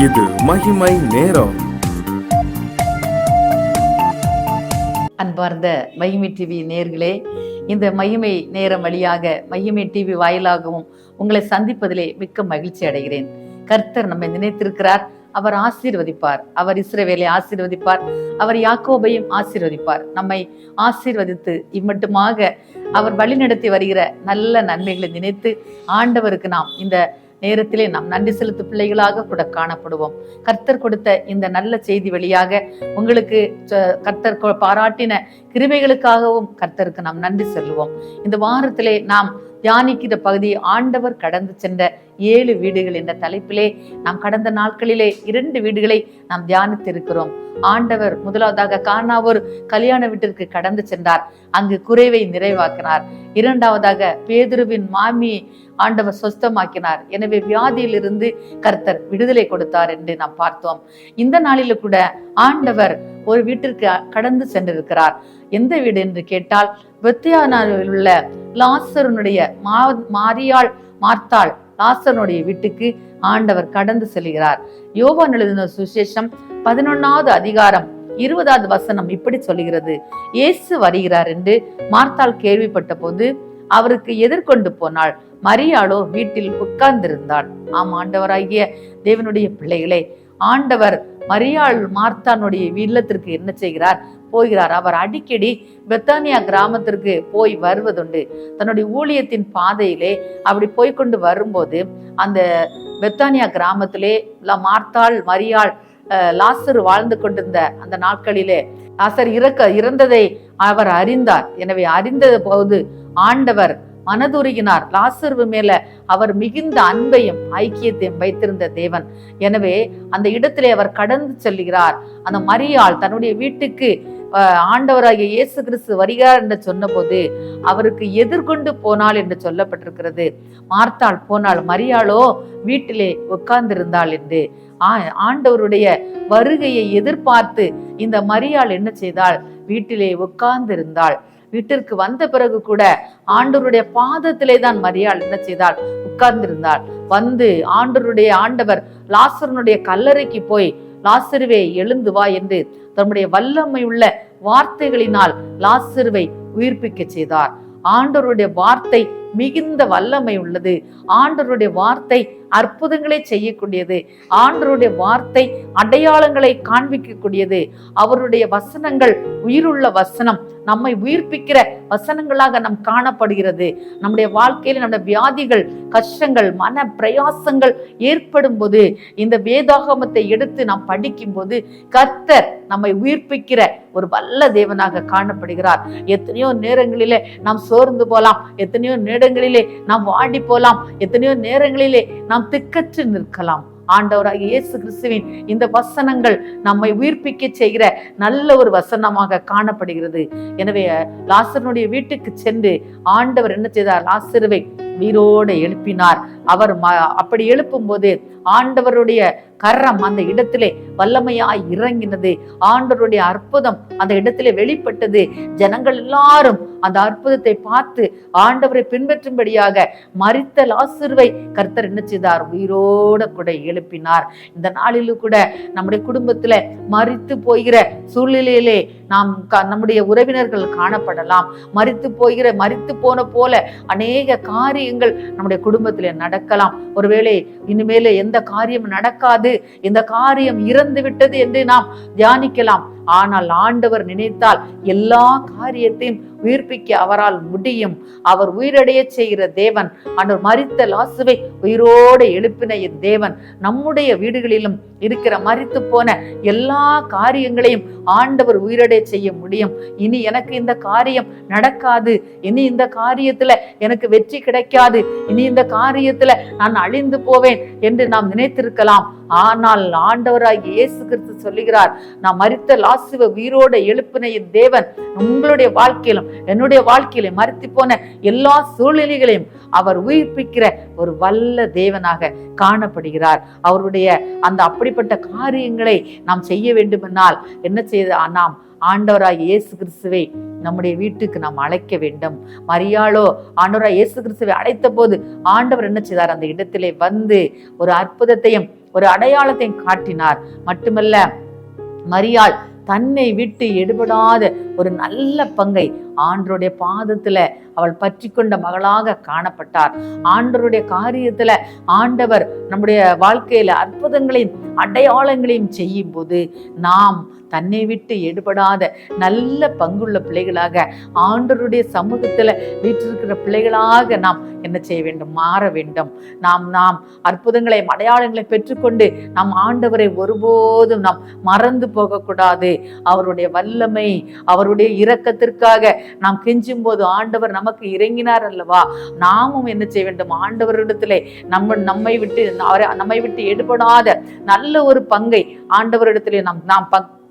இது மகிமை நேரம். அன்பார்ந்த மகிமை டிவி நேயர்களே, இந்த மகிமை நேரம் வழியாக மகிமை டிவி வாயிலாகவும் உங்களை சந்திப்பதிலே மிக்க மகிழ்ச்சி அடைகிறேன். கர்த்தர் நம்மை நினைத்திருக்கிறார். அவர் ஆசீர்வதிப்பார். அவர் இஸ்ரவேலை ஆசீர்வதிப்பார். அவர் யாக்கோபையும் ஆசீர்வதிப்பார். நம்மை ஆசீர்வதித்து இம்மட்டுமாக அவர் வழிநடத்தி வருகிற நல்ல நன்மைகளை நினைத்து ஆண்டவருக்கு நாம் இந்த நேரத்திலே நாம் நன்றி செலுத்து பிள்ளைகளாக கூட காணப்படுவோம். கர்த்தர் கொடுத்த இந்த நல்ல செய்தி வழியாக உங்களுக்கு கர்த்தர் பாராட்டின கிருபைகளுக்காகவும் கர்த்தருக்கு நாம் நன்றி சொல்லுவோம். இந்த வாரத்திலே நாம் தியானிக்கிற பகுதி ஆண்டவர் கடந்து சென்ற 7 வீடுகள் என்ற தலைப்பிலே நாம் கடந்த நாட்களிலே 2 வீடுகளை நாம் தியானித்திருக்கிறோம். ஆண்டவர் முதலாவதாக கானாவூர் கல்யாண வீட்டிற்கு கடந்து சென்றார். அங்கு குறைவை நிறைவாக்கினார். இரண்டாவதாக பேதுருவின் மாமி ஆண்டவர் சொஸ்தமாக்கினார். எனவே வியாதியிலிருந்து கர்த்தர் விடுதலை கொடுத்தார் என்று நாம் பார்த்தோம். இந்த நாளில கூட ஆண்டவர் ஒரு வீட்டிற்கு கடந்து சென்றிருக்கிறார். எந்த வீடு என்று கேட்டால், பெத்தானியாவில் உள்ள லாசருனுடைய மாரியாள் மார்த்தாள் லாசருனுடைய வீட்டுக்கு ஆண்டவர் கடந்து செல்கிறார். யோவான் எழுதின சுவிசேஷம் 11வது அதிகாரம் 20வது வசனம் இப்படி சொல்லுகிறது: இயேசு வருகிறார் என்று மார்த்தாள் கேள்விப்பட்ட போது அவருக்கு எதிர்கொண்டு போனாள். மரியாளோ வீட்டில் உட்கார்ந்திருந்தாள். ஆம், ஆண்டவராகிய தேவனுடைய பிள்ளைகளே, ஆண்டவர் மரியாள் மார்த்தானுடைய இல்லத்திற்கு என்ன செய்கிறார்? போகிறார். அவர் அடிக்கடி பெத்தானியா கிராமத்திற்கு போய் வருவதுண்டு. தன்னுடைய ஊழியத்தின் பாதையிலே அப்படி போய்கொண்டு வரும்போது அந்த பெத்தானியா கிராமத்திலே மார்த்தாள் மரியாள் லாசர் வாழ்ந்து கொண்டிருந்த அந்த நாட்களிலே லாசர் இறந்ததை அவர் அறிந்தார். எனவே அறிந்த போது ஆண்டவர் மனதுருகினார். லாசரு மேல அவர் மிகுந்த அன்பையும் ஐக்கியத்தையும் வைத்திருந்த தேவன். எனவே அந்த இடத்திலே அவர் கடந்து செல்கிறார். அந்த மரியாள் தன்னுடைய வீட்டுக்கு ஆண்டவராகிய இயேசு கிறிஸ்து வருகிறார் என்று சொன்ன போது அவருக்கு எதிர்கொண்டு போனாள் என்று சொல்லப்பட்டிருக்கிறது. மார்த்தாள் போனாள், மரியாளோ வீட்டிலே உட்கார்ந்திருந்தாள் என்று. ஆண்டவருடைய வருகையை எதிர்பார்த்து இந்த மரியாள் என்ன செய்தாள்? வீட்டிலே உட்கார்ந்திருந்தாள். வீட்டிற்கு வந்த பிறகு கூட ஆண்டவருடைய பாதத்திலே தான் மரியாள் என்ன செய்தாள்? உட்கார்ந்திருந்தாள். வந்து ஆண்டவர் லாசருனுடைய கல்லறைக்கு போய், லாசருவே எழுந்து வா என்று தன்னுடைய வல்லமை உள்ள வார்த்தைகளினால் லாசருவை உயிர்ப்பிக்க செய்தார். ஆண்டவருடைய வார்த்தை மிகுந்த வல்லமை உள்ளது. ஆண்டவருடைய வார்த்தை அற்புதங்களை செய்யக்கூடியது. ஆண்டவருடைய வார்த்தை அடையாளங்களை காண்பிக்கக்கூடியது. அவருடைய வசனங்கள் உயிருள்ள வசனம், நம்மை உயிர்ப்பிக்கிற வசனங்களாக நம் காணப்படுகிறது. நம்முடைய வாழ்க்கையில நம்முடைய வியாதிகள், கஷ்டங்கள், மன பிரயாசங்கள் ஏற்படும் போது இந்த வேதாகமத்தை எடுத்து நாம் படிக்கும் போது கர்த்தர் நம்மை உயிர்ப்பிக்கிற ஒரு வல்ல தேவனாக காணப்படுகிறார். எத்தனையோ நேரங்களிலே நாம் சோர்ந்து போலாம், எத்தனையோ நேரங்களிலே நாம் வாடி போலாம், எத்தனையோ நேரங்களிலே நாம் திக்கற்று நிற்கலாம். ஆண்டவராகிய இயேசு கிறிஸ்துவின் இந்த வசனங்கள் நம்மை உயிர்ப்பிக்க செய்கிற நல்ல ஒரு வசனமாக காணப்படுகிறது. எனவே லாசருடைய வீட்டுக்கு சென்று ஆண்டவர் என்ன செய்தார்? லாசருவை உயிரோடு எழுப்பினார். அவர் அப்படி எழுப்பும் போது ஆண்டவருடைய கரம் அந்த இடத்திலே வல்லமையாய் இறங்கினது. ஆண்டவருடைய அற்புதம் அந்த இடத்திலே வெளிப்பட்டது. ஜனங்கள் எல்லாரும் அந்த அற்புதத்தை பார்த்து ஆண்டவரை பின்பற்றும்படியாக மரித்த லாசருவை கர்த்தர் என்ன செய்தார்? உயிரோட கூட எழுப்பினார். இந்த நாளிலும் கூட நம்முடைய குடும்பத்துல மரித்து போகிற சூழ்நிலையிலே நாம் நம்முடைய உறவினர்கள் காணப்படலாம். மரித்து போன போல அநேக காரியங்கள் நம்முடைய குடும்பத்திலே நடக்கலாம். ஒருவேளை இனிமேல எந்த காரியம் நடக்காது, இந்த காரியம் இறந்து விட்டது என்று நாம் தியானிக்கலாம். ஆனால் ஆண்டவர் நினைத்தால் எல்லா காரியத்தையும் உயிர்ப்பிக்க அவரால் முடியும். அவர் உயிரடைய செய்கிற தேவன். ஆண்டவர் மரித்த லாசுவை உயிரோடு எழுப்பின தேவன் நம்முடைய வீடுகளிலும் இருக்கிற மரித்து போன எல்லா காரியங்களையும் ஆண்டவர் உயிரடைய செய்ய முடியும். இனி எனக்கு இந்த காரியம் நடக்காது, இனி இந்த காரியத்துல எனக்கு வெற்றி கிடைக்காது, இனி இந்த காரியத்துல நான் அழிந்து போவேன் என்று நாம் நினைத்திருக்கலாம். ஆனால் ஆண்டவராகிய இயேசு கிறிஸ்து சொல்லுகிறார், நான் மரித்த லாசுவை உயிரோட எழுப்பின தேவன் உங்களுடைய வாழ்க்கையிலும் என்னுடைய வாழ்க்கையில மரித்து போன எல்லா சூழ்நிலைகளையும் அவர் உயிர்ப்பிக்கிற ஒரு வல்ல தேவனாக காணப்படுகிறார். அவருடைய அந்த அப்படிப்பட்ட காரியங்களை நாம் செய்ய வேண்டுமென்றால் என்ன செய்த நாம் ஆண்டவராகிய இயேசு கிறிஸ்துவை நம்முடைய வீட்டுக்கு நாம் அழைக்க வேண்டும். மரியாளோ ஆண்டவராகிய இயேசு கிறிஸ்துவை அழைத்த போது ஆண்டவர் என்ன செய்தார்? அந்த இடத்திலே வந்து ஒரு அற்புதத்தையும் ஒரு அடையாளத்தை காட்டினார். மட்டுமல்ல, மரியாள் தன்னை விட்டு எடுபடாத ஒரு நல்ல பங்கை ஆண்டவருடைய பாதத்துல அவள் பற்றி கொண்ட மகளாக காணப்பட்டார். ஆண்டவருடைய காரியத்துல ஆண்டவர் நம்முடைய வாழ்க்கையில அற்புதங்களையும் அடையாளங்களையும் செய்யும் போது நாம் தன்னை விட்டு எடுபடாத நல்ல பங்குள்ள பிள்ளைகளாக ஆண்டவருடைய சமூகத்துல வீற்றிருக்கிற பிள்ளைகளாக நாம் என்ன செய்ய வேண்டும்? மாற வேண்டும். நாம் அற்புதங்களை அடையாளங்களை பெற்றுக்கொண்டு நாம் ஆண்டவரை ஒருபோதும் நாம் மறந்து போகக்கூடாது. அவருடைய வல்லமை, அவருடைய இரக்கத்திற்காக நாம் கெஞ்சும் போது ஆண்டவர் நமக்கு இறங்கினார் அல்லவா? நாமும் என்ன செய்ய வேண்டும்? ஆண்டவரிடத்திலே நம்மை விட்டு எடுபடாத நல்ல ஒரு பங்கை ஆண்டவரிடத்திலே நாம்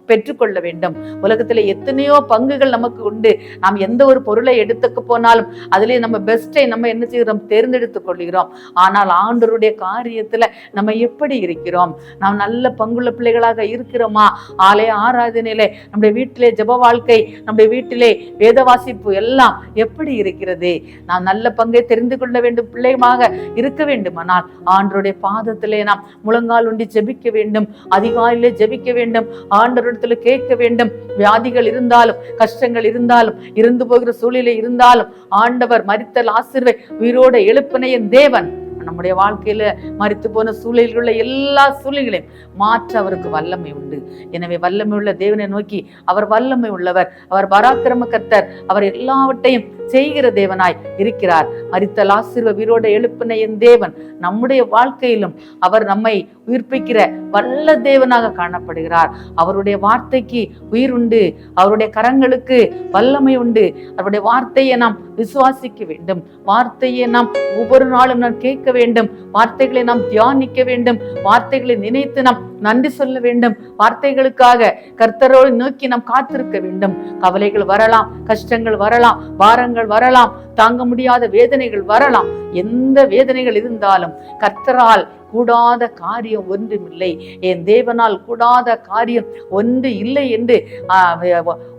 பெற்றுக்கொள்ள வேண்டும். உலகத்துல எத்தனையோ பங்குகள் நமக்கு உண்டு. நாம் எந்த ஒரு பொருளை எடுத்துக்க போனாலும் அதிலே நம்ம பெஸ்டை நம்ம என்ன செய்கிறோம்? தேர்ந்தெடுத்துக் கொள்கிறோம். ஆனால் ஆண்டவருடைய காரியத்துல நம்ம எப்படி இருக்கிறோம்? நாம் நல்ல பங்குள்ள பிள்ளைகளாக இருக்கிறோமா? ஆலய ஆராதனையிலே, நம்முடைய வீட்டிலே ஜெப வாழ்க்கை, நம்முடைய வீட்டிலே வேத வாசிப்பு எல்லாம் எப்படி இருக்கிறது? நாம் நல்ல பங்கை தெரிந்து கொள்ள வேண்டும். பிள்ளைகளாக இருக்க வேண்டுமானால் ஆண்டவருடைய பாதத்திலே நாம் முழங்கால் உண்டி ஜெபிக்க வேண்டும். அதிகாலையிலே ஜெபிக்க வேண்டும். ஆண்டவருடைய கேட்க வேண்டும். வியாதிகள் இருந்தாலும், கஷ்டங்கள் இருந்தாலும், இருந்து போகிற சூழ்நிலை இருந்தாலும், ஆண்டவர் மரித்த லாசருவை உயிரோடு எழுப்பின என் தேவன் நம்முடைய வாழ்க்கையில மரித்து போன சூழலில் உள்ள எல்லா சூழ்நிலைகளையும் மாற்ற அவருக்கு வல்லமை உண்டு. எனவே வல்லமை உள்ள தேவனை நோக்கி, அவர் வல்லமை உள்ளவர், அவர் பராக்கிரம கர்த்தர், அவர் எல்லாவற்றையும் செய்கிற தேவனாய் இருக்கிறார். மரித்த லாசருவை உயிரோடு எழுப்பின என் தேவன் நம்முடைய வாழ்க்கையிலும் அவர் நம்மை உயிர்ப்பிக்கிற வல்ல தேவனாக காணப்படுகிறார். அவருடைய வார்த்தைக்கு உயிர் உண்டு. அவருடைய கரங்களுக்கு வல்லமை உண்டு. அவருடைய வார்த்தையை நாம் விசுவாசிக்க வேண்டும். வார்த்தையை நாம் ஒவ்வொரு நாளும் நாம் கேட்க வேண்டும். வார்த்தைகளை நாம் தியானிக்க வேண்டும். வார்த்தைகளை நினைத்து நாம் நன்றி சொல்ல வேண்டும். வார்த்தைகளுக்காக கர்த்தரோடு நோக்கி நாம் காத்திருக்க வேண்டும். கவலைகள் வரலாம், கஷ்டங்கள் வரலாம், பாரங்கள் வரலாம், தாங்க முடியாத வேதனைகள் வரலாம். எந்த வேதனைகள் இருந்தாலும் கர்த்தரால் கூடாத காரியம் ஒன்றுமில்லை. என் தேவனால் கூடாத காரியம் ஒன்று இல்லை என்று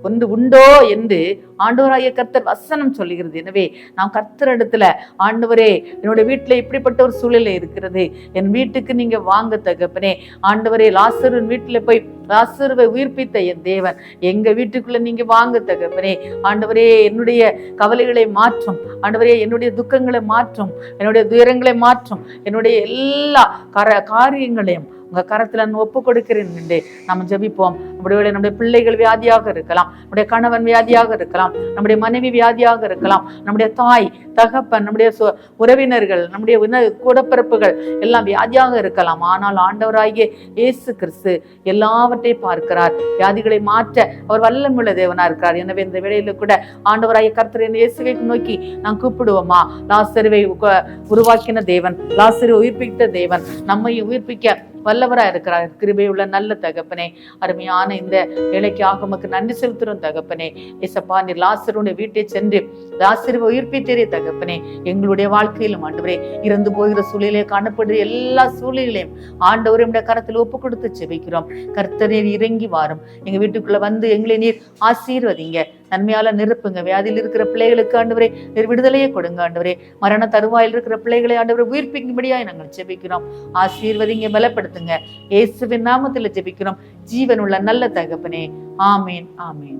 ஒன்று உண்டோ என்று ஆண்டவராகிய கர்த்தர் வசனம் சொல்லுகிறது. எனவே நாம் கர்த்தரிடத்துல, ஆண்டவரே என்னுடைய வீட்டுல இப்படிப்பட்ட ஒரு சூழ்நிலை இருக்கிறது, என் வீட்டுக்கு நீங்க வாங்க தகப்பனே. ஆண்டவரே, லாசருவின் வீட்டுல போய் லாசருவை உயிர்ப்பித்த என் தேவன் எங்க வீட்டுக்குள்ள நீங்க வாங்க தகப்பனே. ஆண்டவரே, என்னுடைய கவலைகளை மாற்றும். ஆண்டவரே, என்னுடைய துக்கங்களை மாற்றும். என்னுடைய துயரங்களை மாற்றும். என்னுடைய எல்லா காரியங்களையும் உங்க கரத்துல ஒப்பு கொடுக்கிறேன் என்று நம்ம ஜெபிப்போம். நம்முடைய பிள்ளைகள் வியாதியாக இருக்கலாம், நம்முடைய கணவன் வியாதியாக இருக்கலாம், நம்முடைய மனைவி வியாதியாக இருக்கலாம், நம்முடைய தாய் தகப்பன், நம்முடைய உறவினர்கள், நம்முடைய கூடப்பிறப்புகள் எல்லாம் வியாதியாக இருக்கலாம். ஆனால் ஆண்டவராகிய இயேசு கிறிஸ்து எல்லாவற்றையும் பார்க்கிறார். வியாதிகளை மாற்ற அவர் வல்லமுள்ள தேவனா இருக்கிறார். எனவே இந்த வேளையில கூட ஆண்டவராகிய கர்த்தர் இயேசுவை நோக்கி நான் கூப்பிடுவோமா? லாசருவை உருவாக்கின தேவன், லாசருவை உயிர்ப்பித்த தேவன் நம்மை உயிர்ப்பிக்க வல்லவரா இருக்கிறார். கிருபையுள்ள நல்ல தகப்பனே, அருமையான இந்த வேலைக்காக உமக்கு நன்றி செலுத்துறோம் தகப்பனே. ஏசப்பா, நீர் லாசருடைய வீட்டை சென்று லாசருவை உயிர்ப்பித்தீரே தகப்பனே. எங்களுடைய வாழ்க்கையிலும் ஆண்டவரே, இறந்து போகிற சூழ்நிலையை காணப்படுற எல்லா சூழ்நிலையும் ஆண்டவரே உம்முடைய கரத்தில் ஒப்பு கொடுத்து ஜெபிக்கிறோம். கர்த்தரே, இறங்கி வாரும். எங்க வீட்டுக்குள்ள வந்து எங்களை நீர் ஆசீர்வதிங்க, நன்மையால நிரப்புங்க. வியாதியில் இருக்கிற பிள்ளைகளுக்கு ஆண்டவரே நீர் விடுதலையை கொடுங்க. ஆண்டவரே, மரண தருவாயில் இருக்கிற பிள்ளைகளை ஆண்டவரை உயிர்ப்பிக்கும்படியாய் நாங்கள் ஜெபிக்கிறோம். ஆசீர்வதிங்க, பலப்படுத்துங்க. இயேசுவின் நாமத்தில் ஜெபிக்கிறோம் ஜீவனுள்ள நல்ல தகப்பனே. ஆமேன், ஆமேன்.